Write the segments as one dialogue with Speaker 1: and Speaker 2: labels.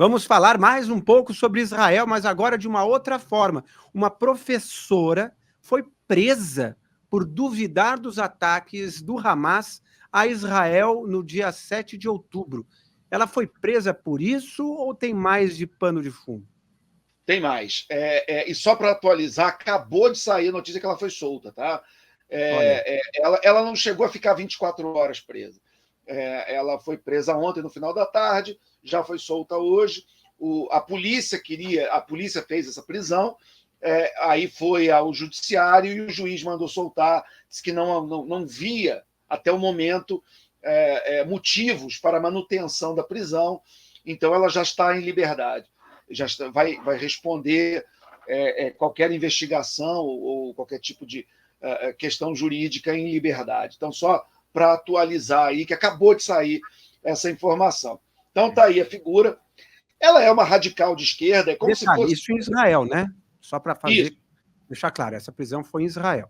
Speaker 1: Vamos falar mais um pouco sobre Israel, mas agora de uma outra forma. Uma professora foi presa por duvidar dos ataques do Hamas a Israel no dia 7 de outubro. Ela foi presa por isso ou tem mais de pano de fundo?
Speaker 2: Tem mais. E só para atualizar, acabou de sair a notícia que ela foi solta, tá? Ela não chegou a ficar 24 horas presa. Ela foi presa ontem, no final da tarde, já foi solta hoje. A polícia fez essa prisão, aí foi ao judiciário e o juiz mandou soltar, disse que não via, até o momento, motivos para a manutenção da prisão, então ela já está em liberdade. Vai responder qualquer investigação ou qualquer tipo de questão jurídica em liberdade. Então, só para atualizar aí, que acabou de sair essa informação. Então, está aí a figura. Ela é uma radical de esquerda, é como se fosse...
Speaker 1: Isso em Israel, né? Só para deixar claro, essa prisão foi em Israel.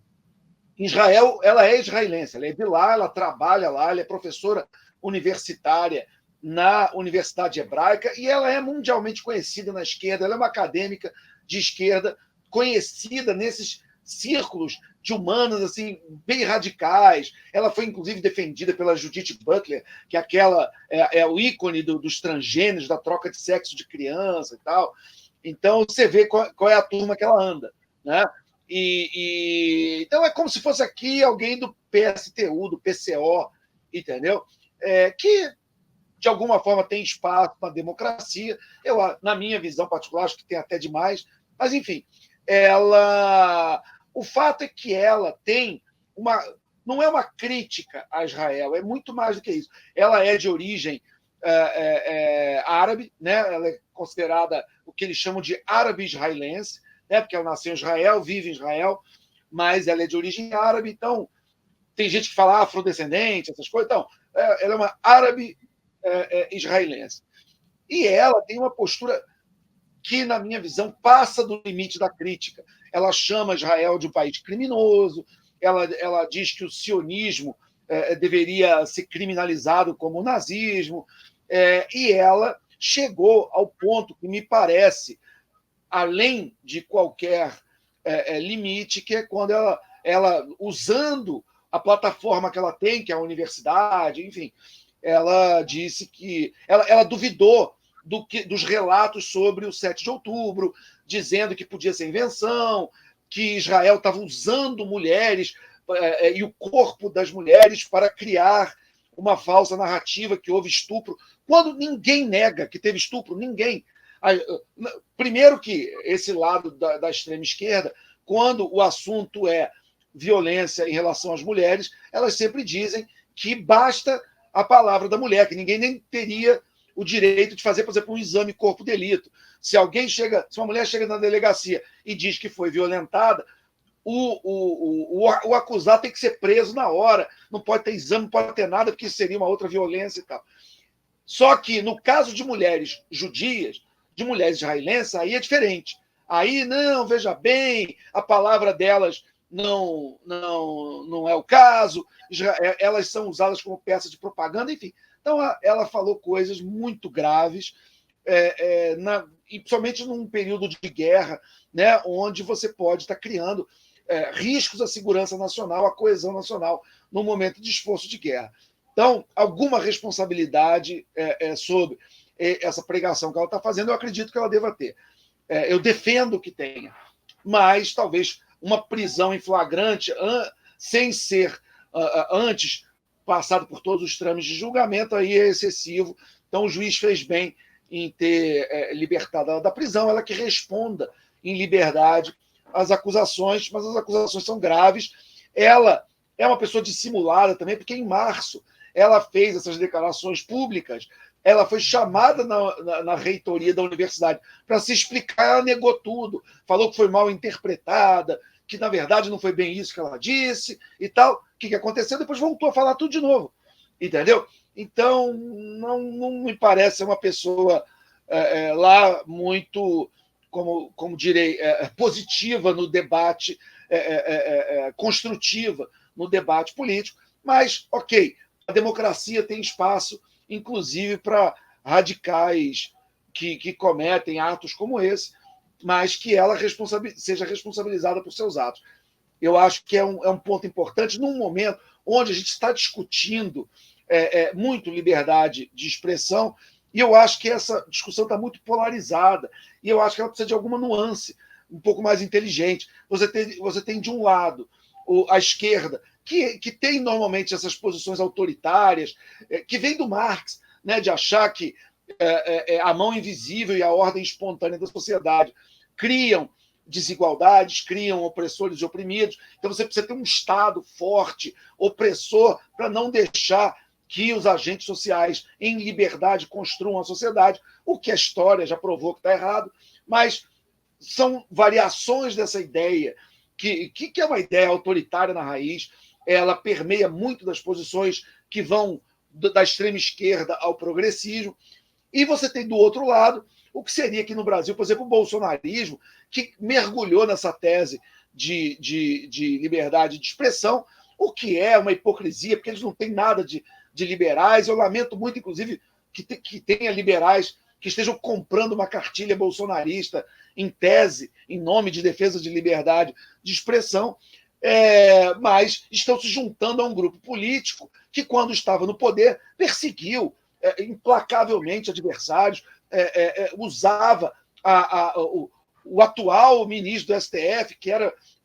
Speaker 2: Em Israel, ela é israelense, ela é de lá, ela trabalha lá, ela é professora universitária na Universidade Hebraica e ela é mundialmente conhecida na esquerda, ela é uma acadêmica de esquerda, conhecida nesses círculos de humanas assim bem radicais. Ela foi inclusive defendida pela Judith Butler, que é o ícone dos transgêneros, da troca de sexo de criança e tal. Então você vê qual é a turma que ela anda, né? Então é como se fosse aqui alguém do PSTU, do PCO, entendeu? Que de alguma forma tem espaço na democracia. Eu, na minha visão particular, acho que tem até demais, mas enfim, o fato é que ela tem não é uma crítica a Israel, é muito mais do que isso. Ela é de origem árabe, né? Ela é considerada o que eles chamam de árabe-israelense, né? Porque ela nasceu em Israel, vive em Israel, mas ela é de origem árabe, então tem gente que fala afrodescendente, essas coisas. Então, ela é uma árabe israelense. E ela tem uma postura que, na minha visão, passa do limite da crítica. Ela chama Israel de um país criminoso, ela diz que o sionismo deveria ser criminalizado como o nazismo, e ela chegou ao ponto que me parece, além de qualquer limite, que é quando ela, usando a plataforma que ela tem, que é a universidade, enfim, ela disse que ela duvidou dos relatos sobre o 7 de outubro, dizendo que podia ser invenção, que Israel estava usando mulheres e o corpo das mulheres para criar uma falsa narrativa que houve estupro, quando ninguém nega que teve estupro, ninguém. Primeiro que esse lado da extrema esquerda, quando o assunto é violência em relação às mulheres, elas sempre dizem que basta a palavra da mulher, que ninguém nem teria o direito de fazer, por exemplo, um exame corpo de delito. Se uma mulher chega na delegacia e diz que foi violentada, o acusado tem que ser preso na hora, não pode ter exame, não pode ter nada, porque seria uma outra violência e tal. Só que, no caso de mulheres judias, de mulheres israelenses, aí é diferente. Aí, não, veja bem, a palavra delas não é o caso, elas são usadas como peça de propaganda, enfim. Então, ela falou coisas muito graves, e principalmente num período de guerra, né, onde você pode estar criando riscos à segurança nacional, à coesão nacional, num momento de esforço de guerra. Então, alguma responsabilidade sobre essa pregação que ela está fazendo, eu acredito que ela deva ter. Eu defendo que tenha, mas talvez uma prisão em flagrante, sem ser antes passado por todos os trâmites de julgamento, aí é excessivo. Então, o juiz fez bem em ter libertado ela da prisão, ela que responda em liberdade às acusações, mas as acusações são graves. Ela é uma pessoa dissimulada também, porque em março ela fez essas declarações públicas, ela foi chamada na reitoria da universidade para se explicar, ela negou tudo, falou que foi mal interpretada, que na verdade não foi bem isso que ela disse e tal. O que aconteceu? Depois voltou a falar tudo de novo, entendeu? Então, não me parece uma pessoa lá muito, como direi, positiva no debate, construtiva no debate político, mas, ok, a democracia tem espaço, inclusive, para radicais que cometem atos como esse, mas que ela seja responsabilizada por seus atos. Eu acho que é um ponto importante num momento onde a gente está discutindo muito liberdade de expressão, e eu acho que essa discussão está muito polarizada, e eu acho que ela precisa de alguma nuance um pouco mais inteligente. Você tem de um lado, a esquerda, que tem normalmente essas posições autoritárias, que vem do Marx, né, de achar que a mão invisível e a ordem espontânea da sociedade criam desigualdades, criam opressores e oprimidos. Então você precisa ter um Estado forte, opressor, para não deixar que os agentes sociais, em liberdade, construam a sociedade, o que a história já provou que está errado, mas são variações dessa ideia, que é uma ideia autoritária na raiz, ela permeia muito das posições que vão da extrema esquerda ao progressismo, e você tem do outro lado o que seria aqui no Brasil, por exemplo, o bolsonarismo, que mergulhou nessa tese de liberdade de expressão, o que é uma hipocrisia, porque eles não têm nada de liberais. Eu lamento muito, inclusive, que tenha liberais que estejam comprando uma cartilha bolsonarista em tese, em nome de defesa de liberdade de expressão, mas estão se juntando a um grupo político que, quando estava no poder, perseguiu implacavelmente adversários, usava o atual ministro do STF, que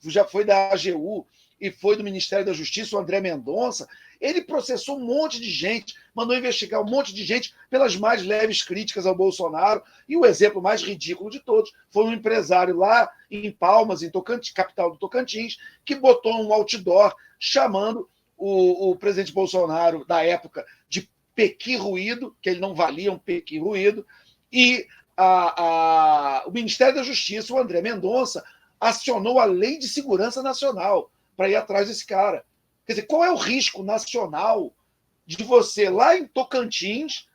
Speaker 2: já foi da AGU e foi do Ministério da Justiça, o André Mendonça. Ele processou um monte de gente, mandou investigar um monte de gente pelas mais leves críticas ao Bolsonaro, e o exemplo mais ridículo de todos foi um empresário lá em Palmas, em Tocantins, capital do Tocantins, que botou um outdoor chamando o presidente Bolsonaro, da época, de pequi ruído, que ele não valia um pequi ruído, e o Ministério da Justiça, o André Mendonça, acionou a Lei de Segurança Nacional para ir atrás desse cara. Quer dizer, qual é o risco nacional de você, lá em Tocantins,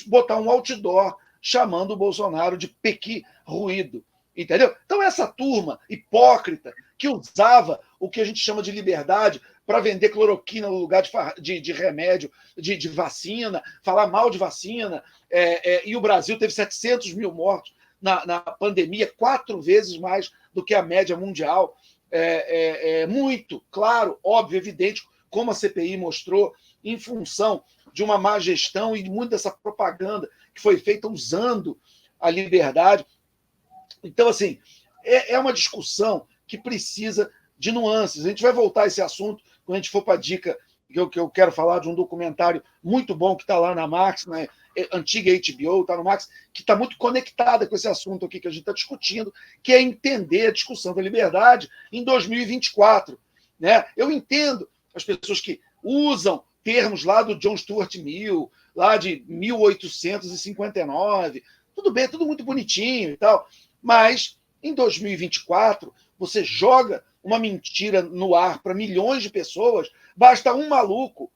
Speaker 2: botar um outdoor chamando o Bolsonaro de pequi ruído? Entendeu? Então, essa turma hipócrita que usava o que a gente chama de liberdade para vender cloroquina no lugar de remédio, de vacina, falar mal de vacina, e o Brasil teve 700 mil mortos na pandemia, 4 vezes mais do que a média mundial. Muito claro, óbvio, evidente, como a CPI mostrou, em função de uma má gestão e muito dessa propaganda que foi feita usando a liberdade. Então, assim, é uma discussão que precisa de nuances. A gente vai voltar a esse assunto quando a gente for para a dica que eu quero falar de um documentário muito bom que está lá na Max, né? Antiga HBO, está no Max, que está muito conectada com esse assunto aqui que a gente está discutindo, que é entender a discussão da liberdade em 2024. Né? Eu entendo as pessoas que usam termos lá do John Stuart Mill, lá de 1859, tudo bem, tudo muito bonitinho e tal, mas em 2024 você joga uma mentira no ar para milhões de pessoas, basta um maluco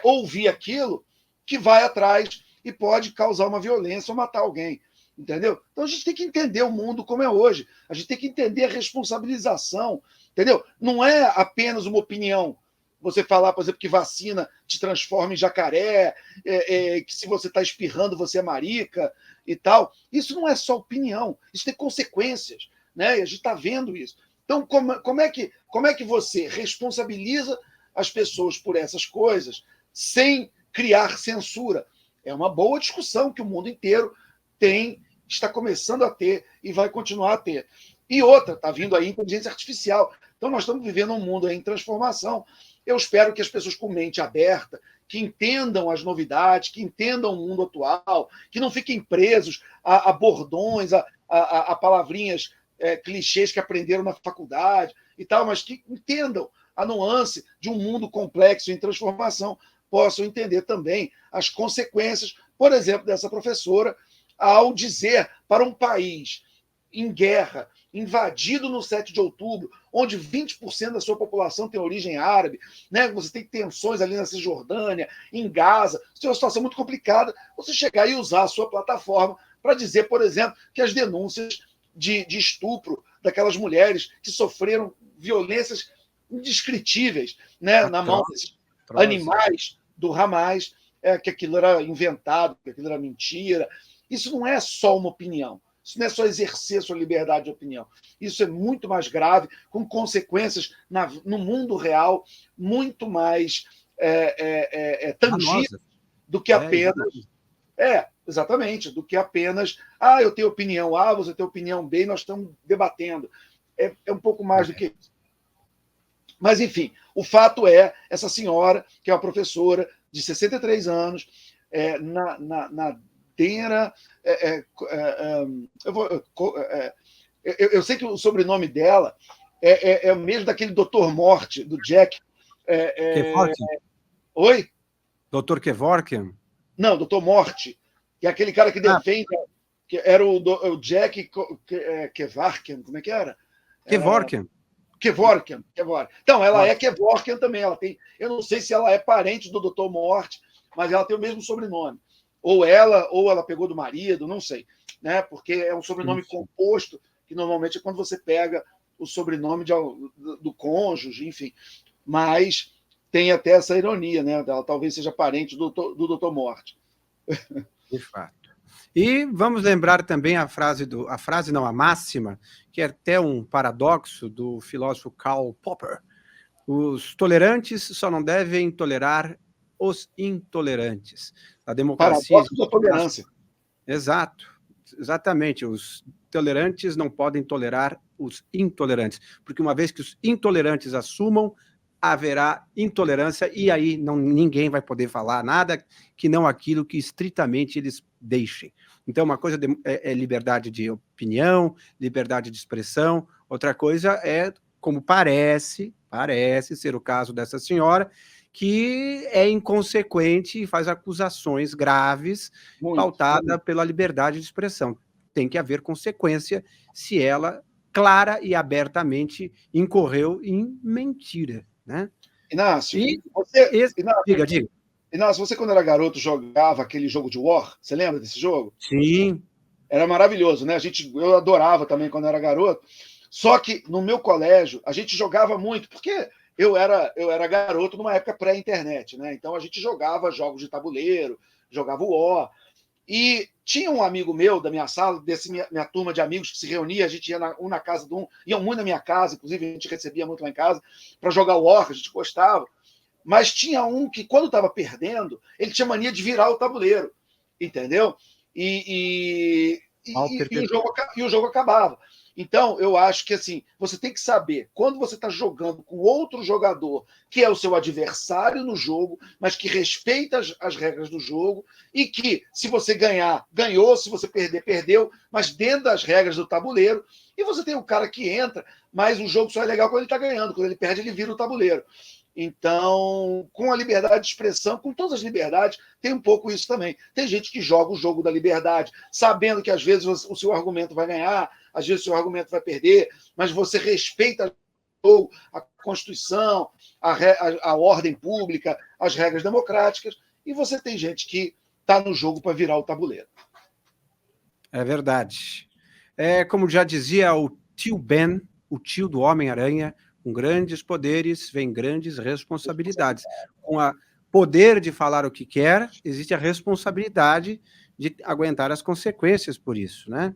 Speaker 2: ouvir aquilo que vai atrás e pode causar uma violência ou matar alguém. Entendeu? Então a gente tem que entender o mundo como é hoje. A gente tem que entender a responsabilização. Entendeu? Não é apenas uma opinião. Você falar, por exemplo, que vacina te transforma em jacaré, que se você está espirrando você é marica e tal. Isso não é só opinião, isso tem consequências. Né? E a gente está vendo isso. Então, como é que você responsabiliza as pessoas por essas coisas sem criar censura? É uma boa discussão que o mundo inteiro está começando a ter e vai continuar a ter. E outra, está vindo aí a inteligência artificial. Então, nós estamos vivendo um mundo em transformação. Eu espero que as pessoas com mente aberta, que entendam as novidades, que entendam o mundo atual, que não fiquem presos a bordões, a palavrinhas clichês que aprenderam na faculdade e tal, mas que entendam a nuance de um mundo complexo em transformação, possam entender também as consequências, por exemplo, dessa professora, ao dizer para um país em guerra, invadido no 7 de outubro, onde 20% da sua população tem origem árabe, né? Você tem tensões ali na Cisjordânia, em Gaza, isso é uma situação muito complicada, você chegar e usar a sua plataforma para dizer, por exemplo, que as denúncias de estupro daquelas mulheres que sofreram violências indescritíveis, né, na mão desses animais do Hamas, que aquilo era inventado, que aquilo era mentira. Isso não é só uma opinião. Isso não é só exercer sua liberdade de opinião. Isso é muito mais grave, com consequências no mundo real muito mais tangíveis do que apenas... exatamente, do que apenas eu tenho opinião A, você tem opinião B, nós estamos debatendo. É um pouco mais do que isso. Mas, enfim, o fato é, essa senhora, que é uma professora de 63 anos, na Dena... eu sei que o sobrenome dela é o mesmo daquele Dr. Morte, do Jack.
Speaker 1: Kevorkian?
Speaker 2: Oi?
Speaker 1: Dr. Kevorkian?
Speaker 2: Não, Dr. Morte, que é aquele cara que defende... que era o Jack Kevorkian, como é que era?
Speaker 1: Kevorkian.
Speaker 2: Kevorkian. Então, ela é Kevorkian também. Ela tem, eu não sei se ela é parente do Dr. Morte, mas ela tem o mesmo sobrenome. Ou ela pegou do marido, não sei. Né? Porque é um sobrenome composto, que normalmente é quando você pega o sobrenome do cônjuge, enfim. Mas tem até essa ironia, né? Ela talvez seja parente do Dr. Morte.
Speaker 1: De fato. E vamos lembrar também a máxima, que é até um paradoxo do filósofo Karl Popper. Os tolerantes só não devem tolerar os intolerantes. A democracia...
Speaker 2: Paradoxo da tolerância.
Speaker 1: Exatamente. Os tolerantes não podem tolerar os intolerantes, porque uma vez que os intolerantes assumam, haverá intolerância e aí ninguém vai poder falar nada que não aquilo que estritamente eles deixem. Então, uma coisa é liberdade de opinião, liberdade de expressão, outra coisa é, como parece ser o caso dessa senhora, que é inconsequente e faz acusações graves pautada pela liberdade de expressão. Tem que haver consequência se ela, clara e abertamente, incorreu em mentira. Né?
Speaker 2: Inácio,
Speaker 1: diga.
Speaker 2: Inácio, você quando era garoto jogava aquele jogo de War? Você lembra desse jogo?
Speaker 1: Sim.
Speaker 2: Era maravilhoso, né? Eu adorava também quando era garoto. Só que no meu colégio a gente jogava muito, porque eu era garoto numa época pré-internet, né? Então a gente jogava jogos de tabuleiro, jogava o War. E tinha um amigo meu da minha sala, minha turma de amigos que se reunia, a gente ia um na casa de um, iam muito na minha casa, inclusive a gente recebia muito lá em casa, para jogar o War, a gente gostava. Mas tinha um que, quando estava perdendo, ele tinha mania de virar o tabuleiro, entendeu? E o jogo acabava. Então, eu acho que assim, você tem que saber, quando você está jogando com outro jogador, que é o seu adversário no jogo, mas que respeita as regras do jogo, e que, se você ganhar, ganhou, se você perder, perdeu, mas dentro das regras do tabuleiro, e você tem o cara que entra, mas o jogo só é legal quando ele está ganhando, quando ele perde, ele vira o tabuleiro. Então, com a liberdade de expressão, com todas as liberdades, tem um pouco isso também. Tem gente que joga o jogo da liberdade, sabendo que às vezes o seu argumento vai ganhar, às vezes o seu argumento vai perder, mas você respeita a Constituição, a ordem pública, as regras democráticas, e você tem gente que está no jogo para virar o tabuleiro.
Speaker 1: É verdade. Como já dizia o tio Ben, o tio do Homem-Aranha, com grandes poderes vem grandes responsabilidades. Com o poder de falar o que quer, existe a responsabilidade de aguentar as consequências por isso, né?